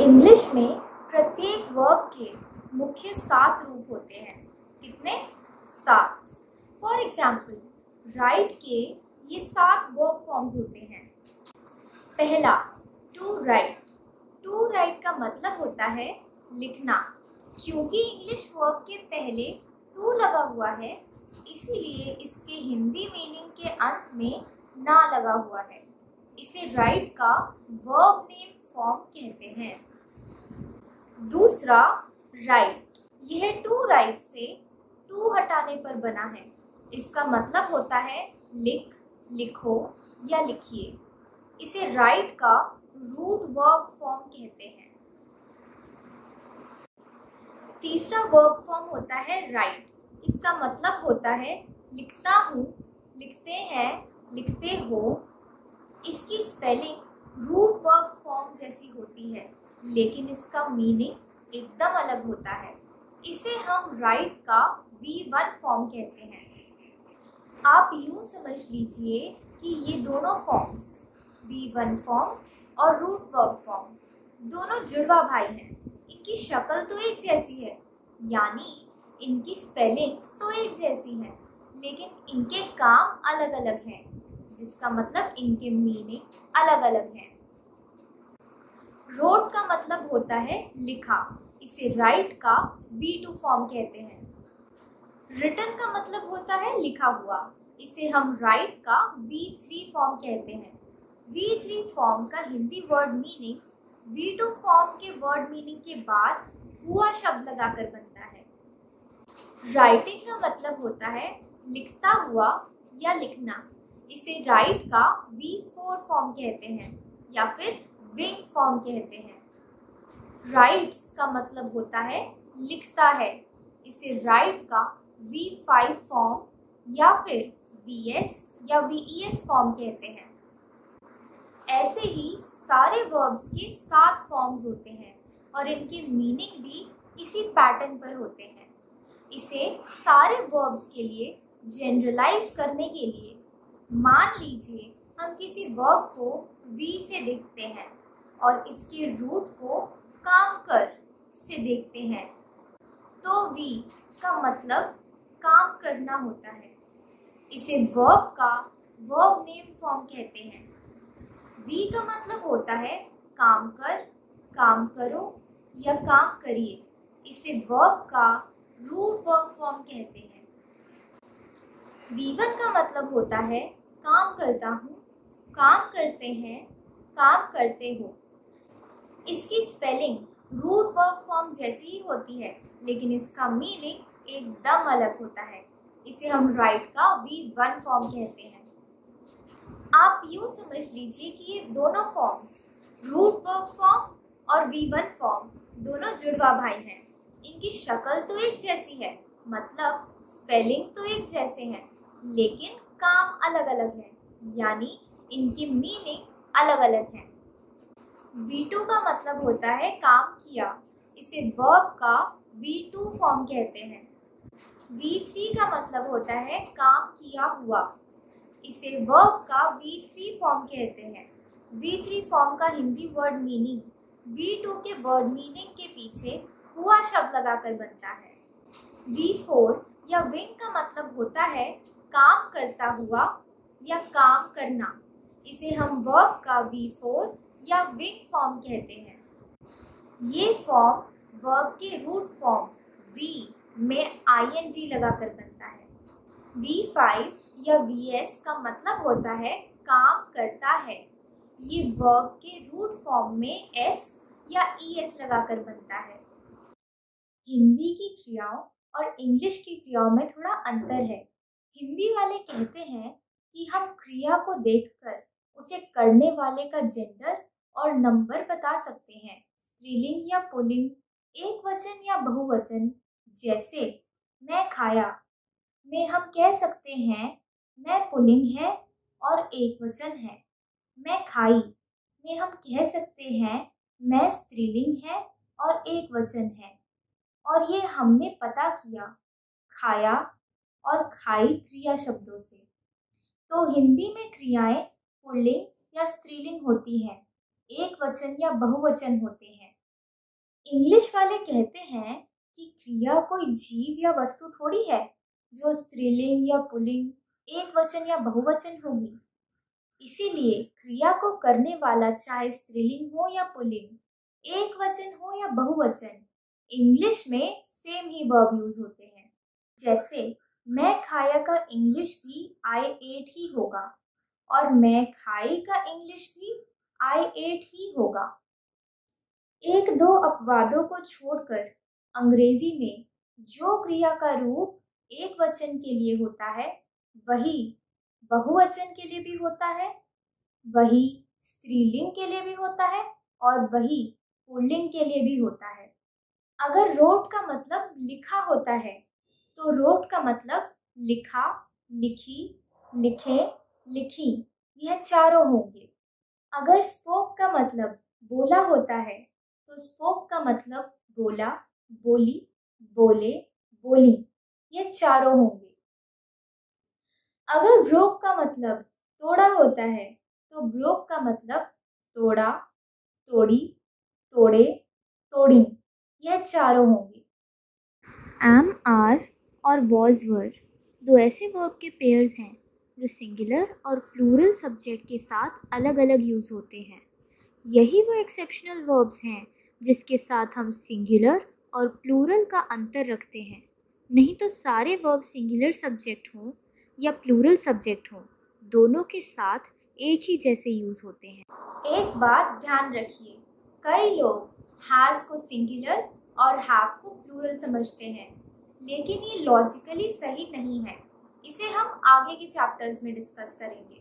English में प्रत्येक verb के मुख्य 7 रूप होते हैं। कितने? 7। फॉर एग्जाम्पल राइट के ये 7 वर्ब फॉर्म्स होते हैं। पहला, टू राइट। टू राइट का मतलब होता है लिखना। क्योंकि इंग्लिश वर्ब के पहले टू लगा हुआ है, इसीलिए इसके हिंदी मीनिंग के अंत में ना लगा हुआ है। इसे राइट का वर्ब नेम फॉर्म कहते हैं। दूसरा, राइट। यह टू राइट से टू हटाने पर बना है। इसका मतलब होता है लिख, लिखो या लिखिए। इसे राइट का रूट वर्ब फॉर्म कहते हैं। तीसरा वर्ब फॉर्म होता है राइट। इसका मतलब होता है लिखता हूँ, लिखते हैं, लिखते हो। इसकी स्पेलिंग रूट वर्ब फॉर्म जैसी होती है, लेकिन इसका मीनिंग एकदम अलग होता है। इसे हम राइट का V1 फॉर्म कहते हैं। आप यूँ समझ लीजिए कि ये दोनों फॉर्म्स V1 फॉर्म और रूट वर्ब फॉर्म दोनों जुड़वा भाई हैं। इनकी शक्ल तो एक जैसी है, यानी इनकी स्पेलिंग्स तो एक जैसी हैं, लेकिन इनके काम अलग अलग हैं, जिसका मतलब इनके मीनिंग अलग अलग हैं। रोट का मतलब होता है लिखा। इसे राइट का V2 फॉर्म कहते हैं। रिटन का मतलब होता है लिखा हुआ। इसे हम राइट का V3 फॉर्म कहते हैं। V3 फॉर्म का Hindi word meaning V2 form के वर्ड मीनिंग के बाद हुआ शब्द लगाकर बनता है। राइटिंग का मतलब होता है लिखता हुआ या लिखना। इसे राइट का V4 फॉर्म कहते हैं या फिर विंग फॉर्म कहते हैं। राइट्स का मतलब होता है लिखता है। इसे राइट का V5 फॉर्म या फिर VS या VES फॉर्म कहते हैं। ऐसे ही सारे वर्ब्स के 7 फॉर्म्स होते हैं और इनके मीनिंग भी इसी पैटर्न पर होते हैं। इसे सारे वर्ब्स के लिए जनरलाइज करने के लिए मान लीजिए हम किसी वर्ब को V से देखते हैं और इसके रूट को काम कर से देखते हैं, तो V का मतलब काम करना होता है। इसे वर्ब का वर्ब नेम फॉर्म कहते हैं। V का मतलब होता है काम कर, काम करो या काम करिए। इसे वर्ब का रूट वर्ब फॉर्म कहते हैं। V1 का मतलब होता है काम करता हूँ, काम करते हैं, काम करते हो। इसकी स्पेलिंग रूट वर्ब फॉर्म जैसी ही होती है, लेकिन इसका मीनिंग एकदम अलग होता है। इसे हम राइट का V1 फॉर्म कहते हैं। आप यूँ समझ लीजिए कि ये दोनों फॉर्म्स रूट वर्ब फॉर्म और V1 फॉर्म दोनों जुड़वा भाई हैं। इनकी शक्ल तो एक जैसी है, मतलब स्पेलिंग तो एक जैसे हैं, लेकिन काम अलग अलग है, यानी इनकी मीनिंग अलग अलग है। V2 का मतलब होता है काम किया। इसे वर्ब का V2 फॉर्म कहते हैं। V3 का मतलब होता है काम किया हुआ। इसे वर्ब का V3 फॉर्म कहते हैं। V3 फॉर्म का हिंदी वर्ड मीनिंग V2 के वर्ड मीनिंग के पीछे हुआ शब्द लगाकर बनता है। V4 या विंग का मतलब होता है काम करता हुआ या काम करना। इसे हम वर्ब का V4 या विंग फॉर्म कहते हैं। ये फॉर्म वर्ब के रूट फॉर्म V में ing लगाकर बनता है। V5 या VS का मतलब होता है काम करता है। ये वर्ब के रूट फॉर्म में S या ES लगाकर बनता है। हिंदी की क्रियाओं और इंग्लिश की क्रियाओं में थोड़ा अंतर है। हिंदी वाले कहते हैं कि हम क्रिया को देखकर उसे करने वाले का जेंडर और नंबर बता सकते हैं, स्त्रीलिंग या पुल्लिंग, एक वचन या बहुवचन। जैसे मैं खाया में हम कह सकते हैं मैं पुल्लिंग है और एक वचन है। मैं खाई में हम कह सकते हैं मैं स्त्रीलिंग है और एक वचन है। और ये हमने पता किया खाया और खाई क्रिया शब्दों से। तो हिंदी में क्रियाएं पुल्लिंग या स्त्रीलिंग होती हैं, एक वचन या बहुवचन होते हैं। इंग्लिश वाले कहते हैं कि क्रिया कोई जीव या वस्तु थोड़ी है जो स्त्रीलिंग या पुल्लिंग, एक वचन या बहुवचन होगी। इसीलिए क्रिया को करने वाला चाहे स्त्रीलिंग हो या पुल्लिंग, एक वचन हो या बहुवचन, इंग्लिश में सेम ही वर्ब यूज होते हैं। जैसे मैं खाया का इंग्लिश भी आई एट ही होगा और मैं खाई का इंग्लिश भी आई एट ही होगा। एक दो अपवादों को छोड़कर अंग्रेजी में जो क्रिया का रूप एक वचन के लिए होता है वही बहुवचन के लिए भी होता है, वही स्त्रीलिंग के लिए भी होता है और वही पुल्लिंग के लिए भी होता है। अगर रोट का मतलब लिखा होता है तो रोट का मतलब लिखा, लिखी, लिखे, लिखी, यह चारों होंगे। अगर स्पोक का मतलब बोला होता है तो स्पोक का मतलब बोला, बोली, बोले, बोली, यह चारों होंगे। अगर ब्रोक का मतलब तोड़ा होता है तो ब्रोक का मतलब तोड़ा, तोड़ी, तोड़े, तोड़ी, यह चारों होंगे। एम, आर और वॉज वर दो ऐसे वर्ब के पेयर्स हैं जो सिंगुलर और प्लूरल सब्जेक्ट के साथ अलग अलग यूज़ होते हैं। यही वो एक्सेप्शनल वर्ब्स हैं जिसके साथ हम सिंगुलर और प्लूरल का अंतर रखते हैं। नहीं तो सारे वर्ब सिंगुलर सब्जेक्ट हों या प्लूरल सब्जेक्ट हों, दोनों के साथ एक ही जैसे यूज़ होते हैं। एक बात ध्यान रखिए, कई लोग हैज़ को सिंगुलर और हैव को प्लूरल समझते हैं, लेकिन ये लॉजिकली सही नहीं है। इसे हम आगे के चैप्टर्स में डिस्कस करेंगे।